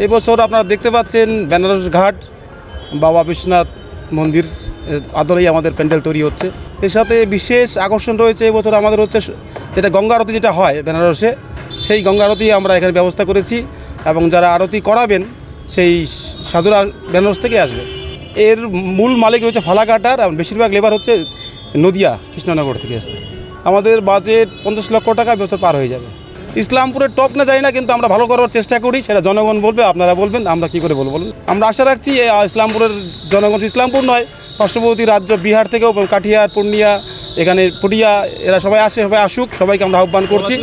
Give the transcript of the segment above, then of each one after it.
এবছর আপনারা দেখতে পাচ্ছেন বেনারস ঘাট বাবা বিশ্বনাথ মন্দির আদলেই আমাদের প্যান্ডেল তৈরি হচ্ছে। এর সাথে বিশেষ আকর্ষণ রয়েছে এবছর আমাদের হচ্ছে যেটা গঙ্গা আরতি যেটা হয় বেনারসে, সেই গঙ্গা আরতি আমরা এখানে ব্যবস্থা করেছি এবং যারা আরতি করাবেন সেই সাধুরা বেনারস থেকে আসবে। এর মূল মালিক রয়েছে ফালাকাটার এবং বেশিরভাগ লেবার হচ্ছে নদিয়া কৃষ্ণনগর থেকে এসছে। আমাদের বাজেট 50 লক্ষ টাকা বছর পার হয়ে যাবে। ইসলামপুরের টপ না যাই না, কিন্তু আমরা ভালো করার চেষ্টা করি, সেটা জনগণ বলবে, আপনারা বলবেন, আমরা কি করে বলবো। আমরা আশা রাখছি ইসলামপুরের জনগণ, ইসলামপুর নয় পার্শ্ববর্তী রাজ্য বিহার থেকেও, কাঠিয়ার, পূর্ণিয়া, এখানে পুটিয়া, এরা সবাই আসে, সবাই আসুক, সবাইকে আমরা আহ্বান করছি।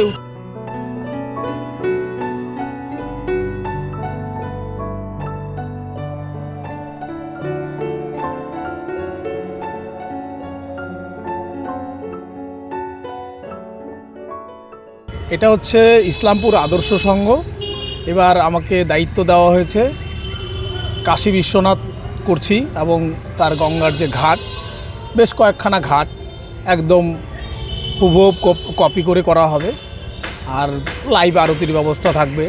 এটা হচ্ছে ইসলামপুর আদর্শ সংঘ। এবার আমাকে দায়িত্ব দেওয়া হয়েছে কাশী বিশ্বনাথ করছি এবং তার গঙ্গার যে ঘাট, বেশ কয়েকখানা ঘাট একদম হুবহু কপি করে করা হবে। আর লাইভ আরতির ব্যবস্থা থাকবে।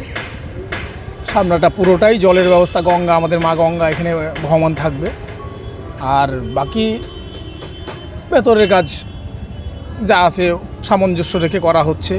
সামনেটা পুরোটাই জলের ব্যবস্থা, গঙ্গা, আমাদের মা গঙ্গা এখানে ভ্রমণ থাকবে। আর বাকি ভেতরের কাজ যা আছে সামঞ্জস্য রেখে করা হচ্ছে।